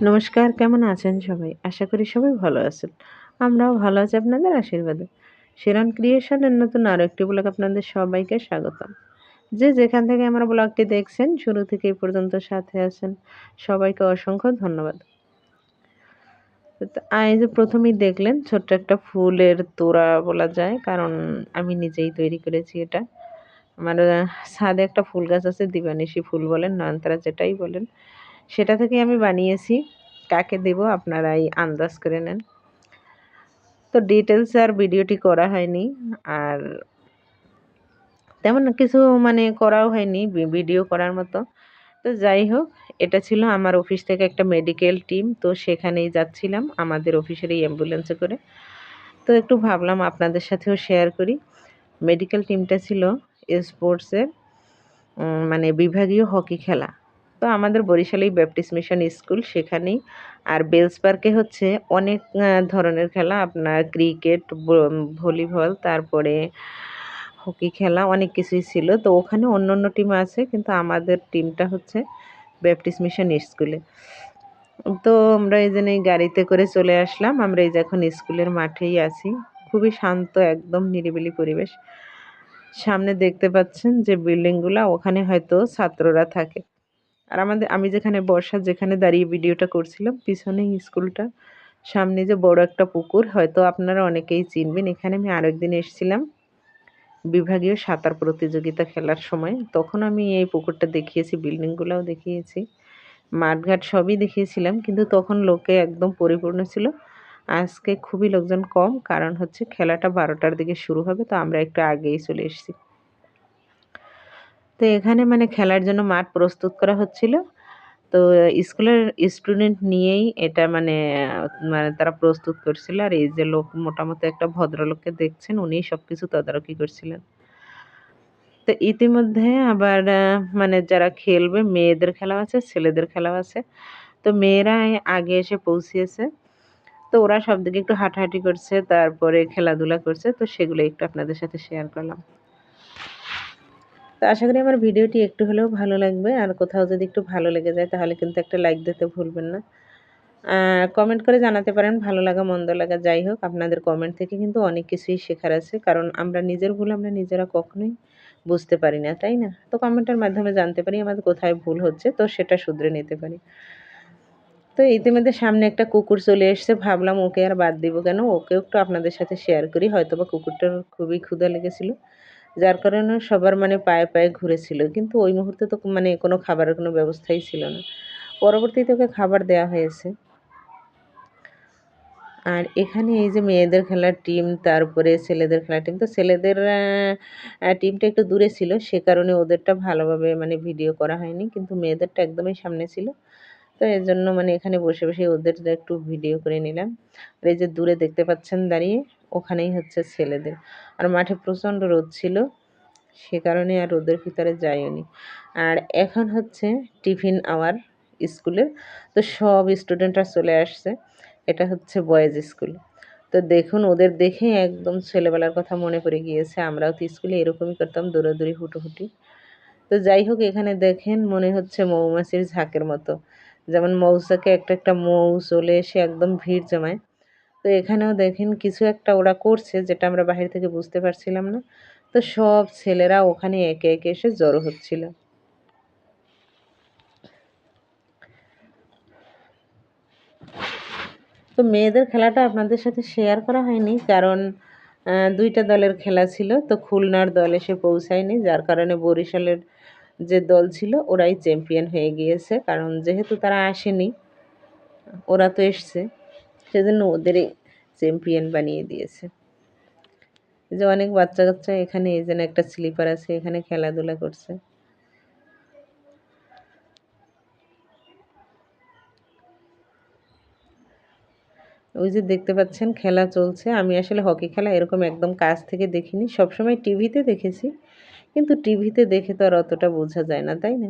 নমস্কার, কেমন আছেন সবাই? আশা করি সবাই ভালো আছেন। আমরাও ভালো আছি আপনাদের আশীর্বাদে। শিরন ক্রিয়েশনের নতুন আরো একটি ব্লগ আপনাদের সবাইকে স্বাগতম। যে যেখান থেকে আমার ব্লগটি দেখছেন শুরু থেকে এই পর্যন্ত সাথে আছেন, সবাইকে অসংখ্য ধন্যবাদ। তো এই যে ১ম এই দেখলেন ছোট্ট একটা ফুলের তোড়া বলা যায়। কারণ আমি নিজেই তৈরি করেছি এটা। আমার ছাদে একটা ফুল গাছ আছে, দিবানিশি ফুল বলেন, নয়নতারা যেটাই বলেন। সেটা থেকেই আমি বানিয়েছি। কাকে দেব আপনারাই আন্দাজ করে নেন। তো ডিটেইলস আর ভিডিওটি করা হয়নি। আর তেমন কিছু মানে করাও হয়নি ভিডিও করার মতো। তো যাই হোক, এটা ছিল আমার অফিস থেকে একটা মেডিকেল টিম। তো সেখানেই যাচ্ছিলাম আমাদের অফিসের এই অ্যাম্বুলেন্সে করে। তো একটু ভাবলাম আপনাদের সাথেও শেয়ার করি। মেডিকেল টিমটা ছিল স্পোর্টসের মানে বিভাগীয় হকি খেলা। তো আমাদের বরিশালেই ব্যাপটিস্ট মিশন স্কুল সেখানেই। আর বেলস পার্কে হচ্ছে অনেক ধরনের খেলা, আপনার ক্রিকেট, ভলিবল, তারপরে হকি খেলা অনেক কিছুই ছিল। তো ওখানে অন্য টিম আছে, কিন্তু আমাদের টিমটা হচ্ছে ব্যাপটিস্ট মিশন স্কুলে। তো আমরা এই জন্য এই গাড়িতে করে চলে আসলাম। আমরা এই যে এখন স্কুলের মাঠেই আছি। খুবই শান্ত, একদম নিরিবিলি পরিবেশ। সামনে দেখতে পাচ্ছেন যে বিল্ডিংগুলা, ওখানে হয়তো ছাত্ররা থাকে। আর আমি যেখানে দাঁড়িয়ে ভিডিওটা করছিলাম, পিছনেই স্কুলটা। সামনে যে বড় একটা পুকুর, হয়তো আপনারা অনেকেই চিনবেন। এখানে আমি আরেকদিন এসেছিলাম বিভাগীয় সাঁতার প্রতিযোগিতা খেলার সময়। তখন আমি এই পুকুরটা দেখিয়েছি, বিল্ডিংগুলাও দেখিয়েছি, মাঠঘাট সবই দেখিয়েছিলাম। কিন্তু তখন লোকে একদম পরিপূর্ণ ছিল। আজকে খুবই লোকজন কম, কারণ হচ্ছে খেলাটা ১২টার দিকে শুরু হবে। তো আমরা একটু আগেই চলে এসেছি। তো এখানে মানে খেলার জন্য মাঠ প্রস্তুত করা হচ্ছিল। তো স্কুলের স্টুডেন্ট নিয়েই এটা মানে তারা প্রস্তুত করছিল। আর এই যে লোক, মোটামুটি একটা ভদ্রলোককে দেখছেন, উনিই সবকিছু তদারকি করছিলেন। তো ইতিমধ্যে আবার মানে যারা খেলবে, মেয়েদের খেলাও আছে, ছেলেদের খেলাও আছে। তো মেয়েরা আগে এসে পৌঁছিয়েছে। তো ওরা সবদিকে একটু হাঁটাহাঁটি করছে, তারপরে খেলাধুলা করছে। তো সেগুলো একটু আপনাদের সাথে শেয়ার করলাম। তো আশা করি আমার ভিডিওটি একটু হলেও ভালো লাগবে। আর কোথাও যদি একটু ভালো লেগে যায় তাহলে কিন্তু একটা লাইক দিতে ভুলবেন না। কমেন্ট করে জানাতে পারেন ভালো লাগা মন্দ লাগা যাই হোক। আপনাদের কমেন্ট থেকে কিন্তু অনেক কিছুই শেখার আছে। কারণ আমরা নিজের ভুল আমরা নিজেরা কখনোই বুঝতে পারি না, তাই না? তো কমেন্টের মাধ্যমে জানতে পারি আমাদের কোথায় ভুল হচ্ছে, তো সেটা শুধরে নিতে পারি। তো ইতিমধ্যে সামনে একটা কুকুর চলে এসছে। ভাবলাম ওকে আর বাদ দিব কেন? ওকেও একটু আপনাদের সাথে শেয়ার করি। হয়তোবা কুকুরটার খুবই ক্ষুধা লেগেছিল। যার কারণে সবার মানে পায়ে ঘুরেছিল। কিন্তু ওই মুহূর্তে তো মানে কোনো খাবারের কোনো ব্যবস্থাই ছিল না। পরবর্তীতে ওকে খাবার দেয়া হয়েছে। আর এখানে এই যে মেয়েদের খেলার টিম, তারপরে ছেলেদের খেলার টিম। তো ছেলেদের টিমটা একটু দূরে ছিল, সে কারণে ওদেরটা ভালোভাবে মানে ভিডিও করা হয়নি। কিন্তু মেয়েদেরটা একদমই সামনে ছিল। তো এজন্য মানে এখানে বসে ওদের একটু ভিডিও করে নিলাম। আর এই যে দূরে দেখতে পাচ্ছেন দাঁড়িয়ে, ওখানেই হচ্ছে ছেলেদের। আর মাঠে প্রচণ্ড রোদ ছিল, সে কারণে আর রোদের ভিতরে যাইওনি। আর এখন হচ্ছে টিফিন আওয়ার স্কুলের। তো সব স্টুডেন্টরা চলে আসছে। এটা হচ্ছে বয়েজ স্কুল। তো দেখুন ওদের দেখে একদম ছেলেবেলার কথা মনে পড়ে গিয়েছে। আমরাও তো স্কুলে এরকমই করতাম, দৌড়াদৌড়ি, হুটোহুটি। তো যাই হোক, এখানে দেখেন মনে হচ্ছে মৌমাছির ঝাঁকের মতো। যেমন মৌচাকে একটা মৌ চলে এসে একদম ভিড় জমায়। তো এখানেও দেখেন কিছু একটা ওরা করছে, যেটা আমরা বাহির থেকে বুঝতে পারছিলাম না। তো সব ছেলেরা ওখানে একে এসে জড়ো হচ্ছিল। তো মেয়েদের খেলাটা আপনাদের সাথে শেয়ার করা হয়নি, কারণ ২ টা দলের খেলা ছিল। তো খুলনার দল এসে পৌঁছায়নি, যার কারণে বরিশালের যে দল ছিল ওরাই চ্যাম্পিয়ন হয়ে গিয়েছে। কারণ যেহেতু তারা আসেনি, ওরা তো এসছে, সেজন্য ওদেরই চ্যাম্পিয়ন বানিয়ে দিয়েছে। এই যে অনেক বাচ্চা-কাচ্চা এখানে, এই যেন একটা স্লিপার আছে, এখানে খেলাধুলা করছে। ওই যে দেখতে পাচ্ছেন খেলা চলছে। আমি আসলে হকি খেলা এরকম একদম কাছ থেকে দেখিনি। সবসময় টিভিতে দেখেছি। কিন্তু টিভিতে দেখে তো আর অতটা বোঝা যায় না, তাই না?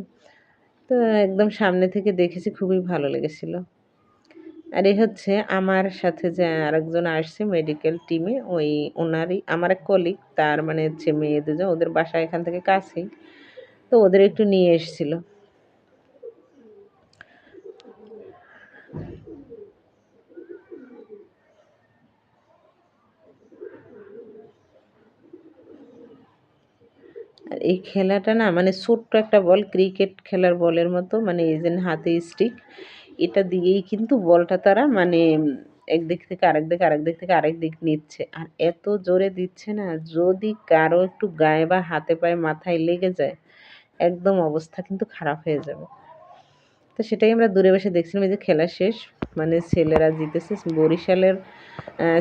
তো একদম সামনে থেকে দেখেছি, খুবই ভালো লেগেছিল। আর এই হচ্ছে আমার সাথে যে আরেকজন আসছে মেডিকেল টিমে, ওনারই আমার এক কলিগ, তার মানে হচ্ছে মেয়ে দুজন, ওদের বাসা এখান থেকে কাছেই। তো ওদের একটু নিয়ে এসেছিল। এই খেলাটা না মানে ছোট্ট একটা বল, ক্রিকেট খেলার বলের মতো, মানে এই যে হাতে স্টিক, এটা দিয়েই কিন্তু বলটা তারা মানে একদিক থেকে আরেক দিক, আরেক দিক থেকে আরেক দিক নিচ্ছে। আর এত জোরে দিচ্ছে না, যদি কারো একটু গায়ে বা হাতে পায়ে মাথায় লেগে যায়, একদম অবস্থা কিন্তু খারাপ হয়ে যাবে। তো সেটাই আমরা দূরে বসে দেখছিলাম। এই যে খেলা শেষ, মানে ছেলেরা জিতেছে, বরিশালের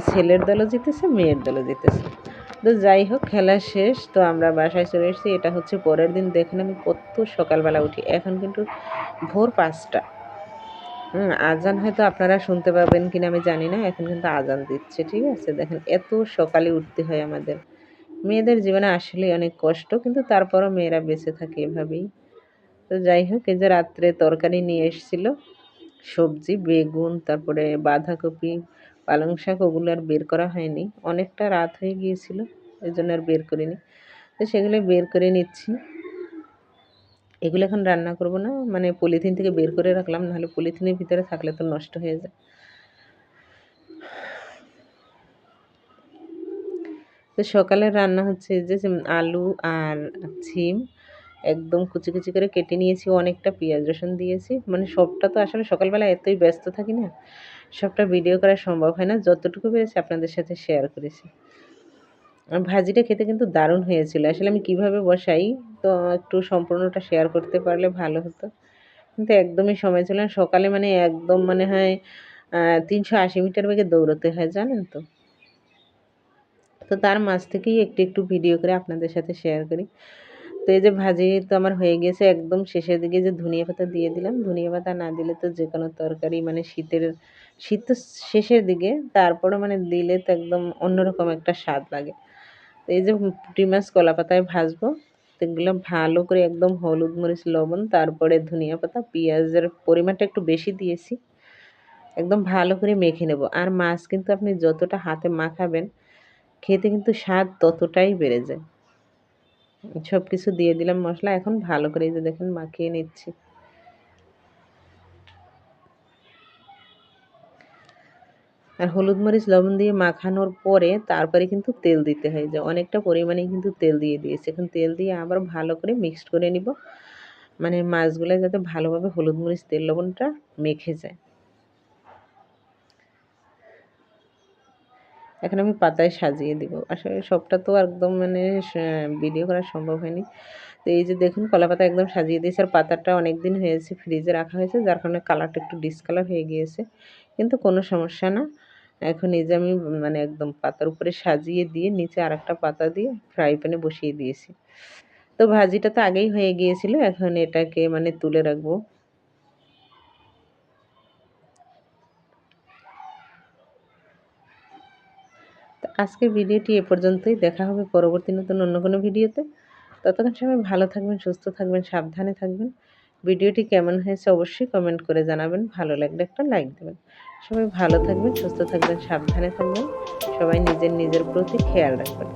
ছেলের দলও জিতেছে, মেয়ের দলও জিতেছে। তো যাই হোক, খেলা শেষ, তো আমরা বাসায় চলে এসেছি। এটা হচ্ছে পরের দিন। দেখেন আমি কত সকালবেলা উঠি, এখন কিন্তু ভোর ৫টা। আজান হয়তো আপনারা শুনতে পাবেন কিনা আমি জানি না, এখন কিন্তু আজান দিচ্ছে, ঠিক আছে? দেখেন এত সকালে উঠতে হয় আমাদের। মেয়েদের জীবনে আসলেই অনেক কষ্ট, কিন্তু তারপরও মেয়েরা বেঁচে থাকে এভাবেই। তো যাই হোক, এই যে রাত্রে তরকারি নিয়ে এসেছিল, সবজি, বেগুন, তারপরে বাঁধাকপি, পালং শাক, ওগুলো আর বের করা হয়নি, অনেকটা রাত হয়ে গিয়েছিল, এই জন্য আর বের করিনি। তো সেগুলো বের করে নিচ্ছি। এগুলো এখন রান্না করব না, মানে পলিথিন থেকে বের করে রাখলাম, নাহলে পলিথিনের ভিতরে থাকলে তো নষ্ট হয়ে যায়। তো সকালের রান্না হচ্ছে যে আলু আর সিম একদম কুচি কুচি করে কেটে নিয়েছি, অনেকটা পেঁয়াজ রসুন দিয়েছি। মানে সবটা তো আসলে সকালবেলা এতই ব্যস্ত থাকি না, সবটা ভিডিও করা সম্ভব হয় না, যতটুকু পেরেছি আপনাদের সাথে শেয়ার করেছি। আর ভাজিটা খেতে কিন্তু দারুণ হয়েছিল। আসলে আমি কিভাবে বসাই, তো একটু সম্পূর্ণটা শেয়ার করতে পারলে ভালো হতো, কিন্তু একদমই সময় ছিল না। সকালে মানে একদম মনে হয় ৩৮০ মিটার বেগে দৌড়তে হয়, জানেন তো। তো তার মাঝ থেকেই একটু একটু ভিডিও করে আপনাদের সাথে শেয়ার করি। তো এই যে ভাজি তো আমার হয়ে গেছে, একদম শেষের দিকে যে ধনিয়া পাতা দিয়ে দিলাম। ধনিয়া পাতা না দিলে তো যে কোনো তরকারি, মানে শীত তো শেষের দিকে, তারপরে মানে দিলে তো একদম অন্যরকম একটা স্বাদ লাগে। তো এই যে পুঁটি মাছ কলা পাতায় ভাজবো, তো এগুলো ভালো করে একদম হলুদ মরিচ লবণ, তারপরে ধনিয়া পাতা, পেঁয়াজের পরিমাণটা একটু বেশি দিয়েছি, একদম ভালো করে মেখে নেব। আর মাছ কিন্তু আপনি যতটা হাতে মাখাবেন, খেতে কিন্তু স্বাদ ততটাই বেড়ে যায়। সব কিছু দিয়ে দিলাম মশলা, এখন ভালো করে এই যে দেখেন মাখিয়ে নিচ্ছি। আর হলুদ মরিচ লবণ দিয়ে মাখানোর পরে তারপরে কিন্তু তেল দিতে হয়, যে অনেকটা পরিমাণে কিন্তু তেল দিয়ে দিয়েছি। এখন তেল দিয়ে আবার ভালো করে মিক্সড করে নিব, মানে মাছগুলো যাতে ভালোভাবে হলুদ মরিচ তেল লবণটা মেখে যায়। এখন আমি পাতায় সাজিয়ে দিব। আসলে সবটা তো একদম মানে ভিডিও করা সম্ভব হয়নি। তো এই যে দেখুন কলা পাতা একদম সাজিয়ে দিয়েছি, আর পাতাটা অনেক দিন হয়েছে ফ্রিজে রাখা হয়েছে, যার কারণে কালারটা একটু ডিসকালার হয়ে গিয়েছে, কিন্তু কোনো সমস্যা না। এখন এই যে আমি মানে একদম পাতার উপরে সাজিয়ে দিয়ে নিচে আরেকটা পাতা দিয়ে ফ্রাই প্যানে বসিয়ে দিয়েছি। তো ভাজিটা তো আগেই হয়ে গিয়েছিল, এখন এটাকে মানে তুলে রাখবো। তো আজকের ভিডিওটি এ পর্যন্তই। দেখা হবে পরবর্তী নতুন অন্য কোনো ভিডিওতে। ততক্ষণ সবাই ভালো থাকবেন, সুস্থ থাকবেন, সাবধানে থাকবেন। ভিডিওটি কেমন হয়েছে অবশ্যই কমেন্ট করে জানাবেন। ভালো লাগলে একটা লাইক দেবেন। সবাই ভালো থাকবেন, সুস্থ থাকবেন, সাবধানে থাকবেন। সবাই নিজের প্রতি খেয়াল রাখবেন।